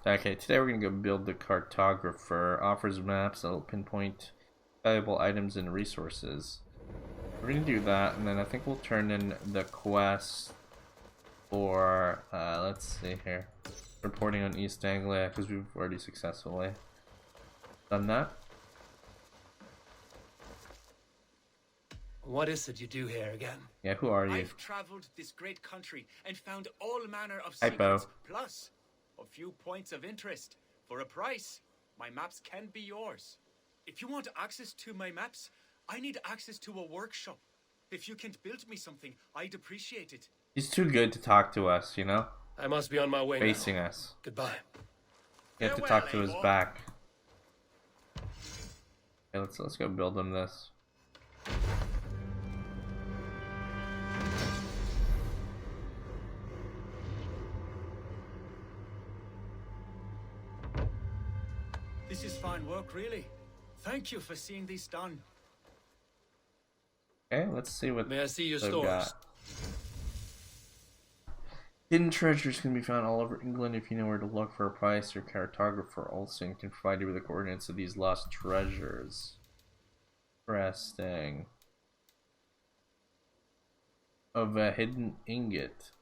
Okay, today we're gonna go build the Cartographer. Offers maps that'll pinpoint valuable items and resources. We're gonna do that, and then I think we'll turn in the quest for, let's see here, reporting on East Anglia, because we've already successfully done that. What is it you do here again? Yeah, who are you? I've traveled this great country and found all manner of Hypo. secrets, plus a few points of interest. For a price, my maps can be yours. If you want access to my maps, I need access to a workshop. If you can build me something, I'd appreciate it. He's too good to talk to us, you know? I must be on my way Facing now. us. Goodbye. You have to Farewell, talk to his Eivor. back. Okay, let's go build him this. This is fine work, really. Thank you for seeing this done. Okay, let's see what May I see your they've stores? got. Hidden treasures can be found all over England. If you know where to look for a price, your cartographer also can provide you with the coordinates of these lost treasures. Interesting. Of a hidden ingot.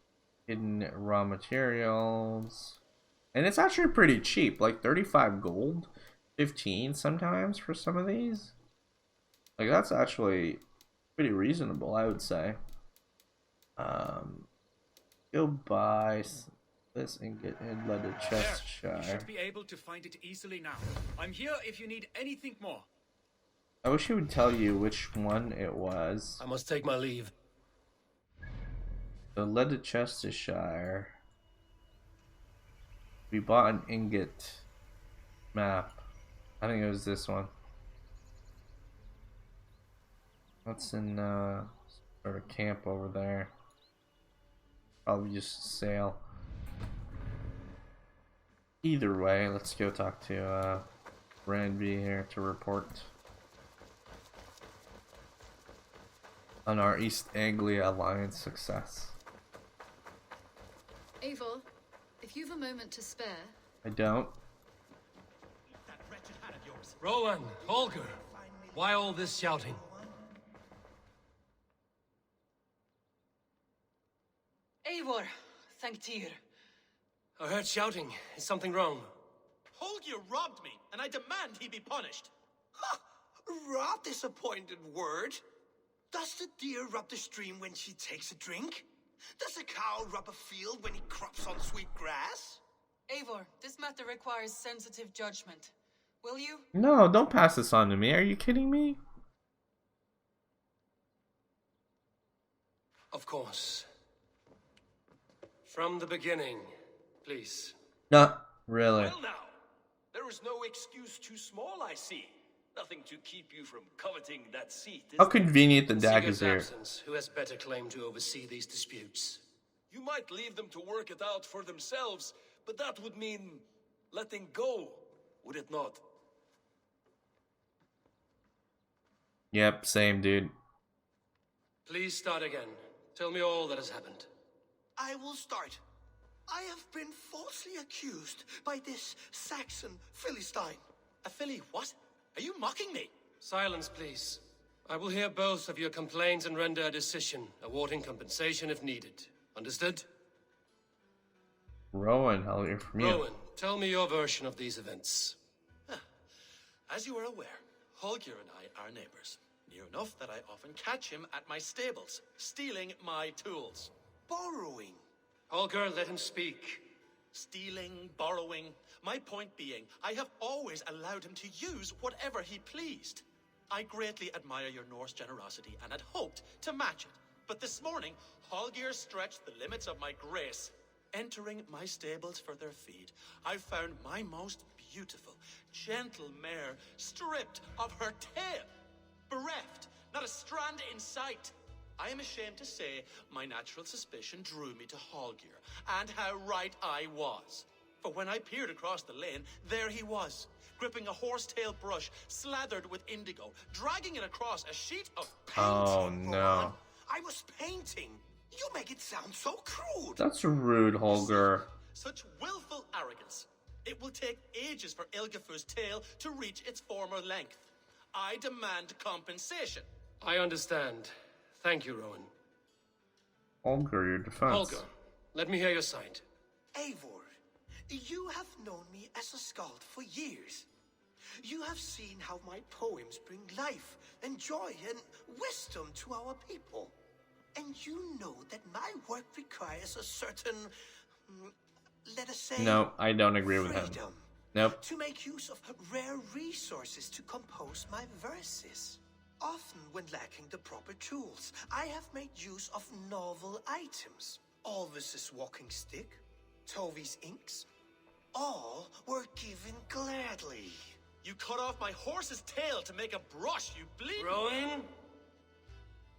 Hidden raw materials. And it's actually pretty cheap, like 35 gold, 15 sometimes for some of these. Like, that's actually pretty reasonable, I would say. Go buy this ingot and let a chest There, you shire. should be able to find it easily now. I'm here if you need anything more. I wish it would tell you which one it was. I must take my leave. So let a chest to shire. We bought an ingot map. I think it was this one. What's in sort of camp over there? Probably just sail. Either way, let's go talk to Ranby here to report on our East Anglia Alliance success. Eivor, if you've a moment to spare. I don't. That wretched hat of yours. Rowan, Holger, why all this shouting? Eivor, thank Tyr. I heard shouting. Is something wrong? Holger robbed me, and I demand he be punished. Ha! Raw disappointed word. Does the deer rub the stream when she takes a drink? Does a cow rub a field when he crops on sweet grass? Eivor, this matter requires sensitive judgment. Will you? No, don't pass this on to me. Are you kidding me? Of course. From the beginning, please. Not really. Well now, there is no excuse too small, I see. Nothing to keep you from coveting that seat, is How there? convenient the In dagger's Sigurd's here. absence, who has better claim to oversee these disputes? You might leave them to work it out for themselves, but that would mean letting go, would it not? Yep, same dude. Please start again. Tell me all that has happened. I will start. I have been falsely accused by this Saxon Philistine. A filly what? Are you mocking me? Silence, please. I will hear both of your complaints and render a decision, awarding compensation if needed. Understood? Rowan, I'll hear from you. Rowan, tell me your version of these events. As you are aware, Holger and I are neighbors. Near enough that I often catch him at my stables, stealing my tools. Borrowing. Holger, let him speak. Stealing, borrowing. My point being, I have always allowed him to use whatever he pleased. I greatly admire your Norse generosity and had hoped to match it. But this morning, Holger stretched the limits of my grace. Entering my stables for their feed, I found my most beautiful, gentle mare stripped of her tail. Bereft, not a strand in sight. I am ashamed to say my natural suspicion drew me to Holger, and how right I was. For when I peered across the lane, there he was, gripping a horsetail brush slathered with indigo, dragging it across a sheet of paint. Oh, no. Rowan. I was painting. You make it sound so crude. That's rude, Holger. Such willful arrogance. It will take ages for Ilgafur's tail to reach its former length. I demand compensation. I understand. Thank you, Rowan. Holger, your defense. Holger, let me hear your side. Eivor, you have known me as a skald for years. You have seen how my poems bring life and joy and wisdom to our people. And you know that my work requires a certain, let us say... No, I don't agree with him. freedom. Nope. To make use of rare resources to compose my verses. Often when lacking the proper tools, I have made use of novel items. Alvis's walking stick, Tovi's inks, all were given gladly. You cut off my horse's tail to make a brush, you bleed. Rowan?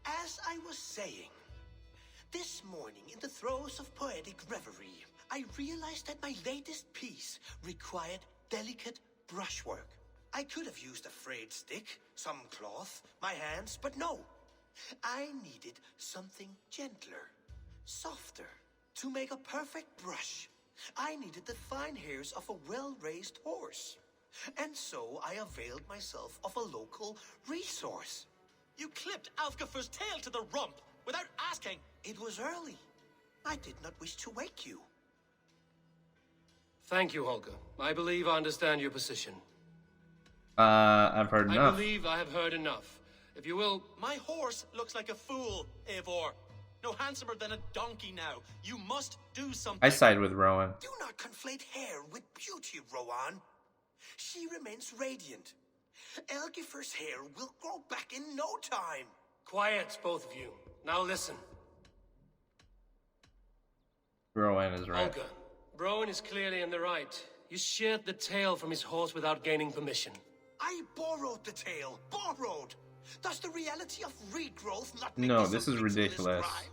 As I was saying, this morning in the throes of poetic reverie, I realized that my latest piece required delicate brushwork. I could have used a frayed stick, some cloth, my hands, but no. I needed something gentler, softer. To make a perfect brush, I needed the fine hairs of a well-raised horse. And so I availed myself of a local resource. You clipped Alfgafur's tail to the rump without asking. It was early. I did not wish to wake you. Thank you, Holger. I believe I understand your position. I've heard I enough. believe I have heard enough. If you will... My horse looks like a fool, Eivor. No handsomer than a donkey now. You must do something. I side with Rowan. Do not conflate hair with beauty, Rowan. She remains radiant. Elgifer's hair will grow back in no time. Quiet, both of you. Now listen. Rowan is right. Holger, Rowan is clearly in the right. You sheared the tail from his horse without gaining permission. I borrowed the tail. Borrowed. Does the reality of regrowth not make No, this this a is victimless ridiculous. crime?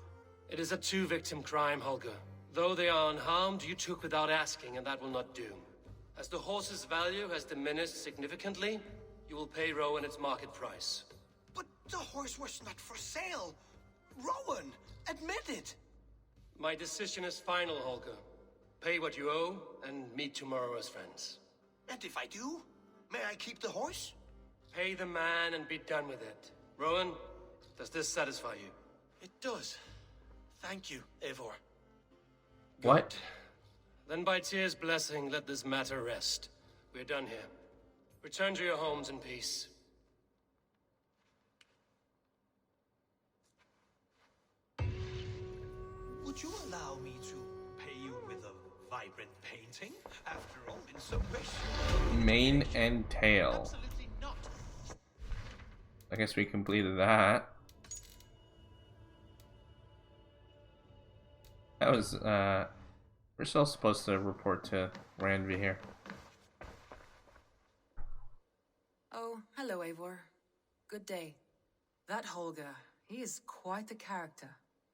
It is a two-victim crime, Holger. Though they are unharmed, you took without asking, and that will not do. As the horse's value has diminished significantly, you will pay Rowan its market price. But the horse was not for sale. Rowan, admit it. My decision is final, Holger. Pay what you owe, and meet tomorrow as friends. And if I do, may I keep the horse? Pay the man and be done with it. Rowan, does this satisfy you? It does. Thank you, Eivor. What? Then by Tyr's blessing, let this matter rest. We're done here. Return to your homes in peace. Would you allow me to pay you with a vibrant painting? After all, in some way... Mane and tail. Absolutely not. I guess we completed that. That was, we're still supposed to report to Randvi here. Oh, hello, Eivor. Good day. That Holger, he is quite the character.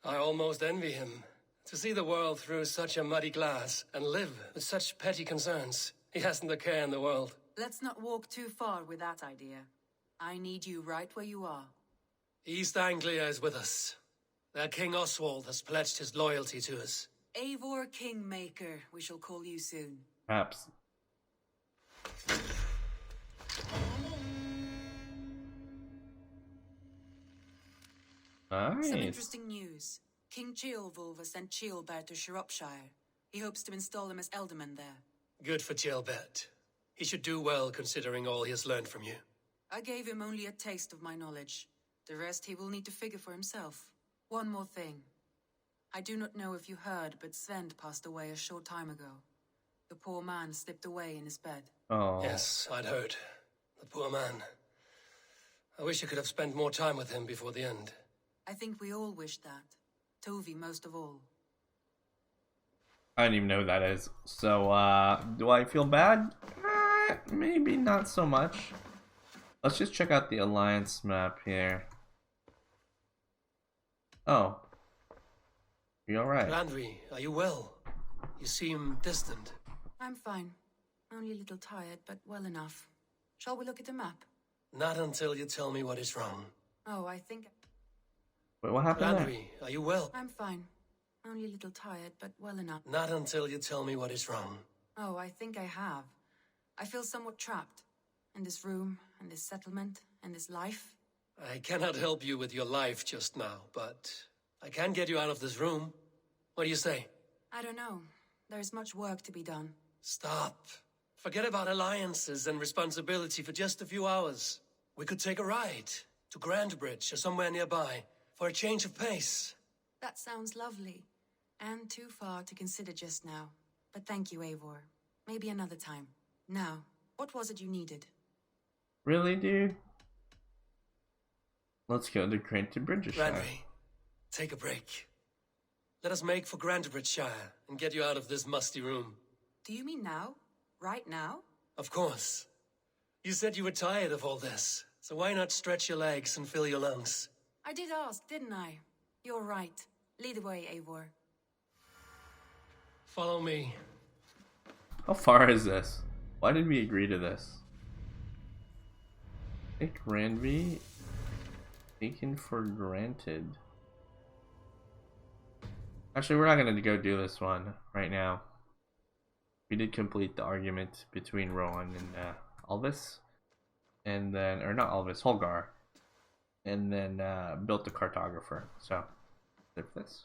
I almost envy him. To see the world through such a muddy glass and live with such petty concerns. He hasn't a care in the world. Let's not walk too far with that idea. I need you right where you are. East Anglia is with us. Their King Oswald has pledged his loyalty to us. Eivor Kingmaker, we shall call you soon. Perhaps. Nice. Some interesting news. King Ceolwulf has sent Ceolbert to Shropshire. He hopes to install him as Elderman there. Good for Ceolbert. He should do well considering all he has learned from you. I gave him only a taste of my knowledge. The rest he will need to figure for himself. One more thing. I do not know if you heard, but Sven passed away a short time ago. The poor man slipped away in his bed. Oh. Yes, I'd heard. The poor man. I wish I could have spent more time with him before the end. I think we all wish that. Tovi most of all. I don't even know who that is. So, do I feel bad? Maybe not so much. Let's just check out the Alliance map here. Oh. You alright? Randvi, are you well? You seem distant. I'm fine. Only a little tired, but well enough. Shall we look at the map? Not until you tell me what is wrong. Oh, I think... Wait, what happened there? Randvi, are you well? I'm fine. Only a little tired, but well enough. Not until you tell me what is wrong. Oh, I think I have. I feel somewhat trapped. In this room, in this settlement, in this life. I cannot help you with your life just now, but I can get you out of this room. What do you say? I don't know. There is much work to be done. Stop. Forget about alliances and responsibility for just a few hours. We could take a ride to Grandbridge or somewhere nearby for a change of pace. That sounds lovely. And too far to consider just now. But thank you, Eivor. Maybe another time. Now, what was it you needed? Really, dude? Let's go to Grantebridgeshire. Randy, take a break. Let us make for Grantebridgeshire and get you out of this musty room. Do you mean now? Right now? Of course. You said you were tired of all this, so why not stretch your legs and fill your lungs? I did ask, didn't I? You're right. Lead the way, Eivor. Follow me. How far is this? Why did we agree to this? Take Randby. Taken for granted. Actually, we're not going to go do this one right now. We did complete the argument between Rowan and Alvis. And then, or not Alvis, Holger. And then built the Cartographer. So, skip this.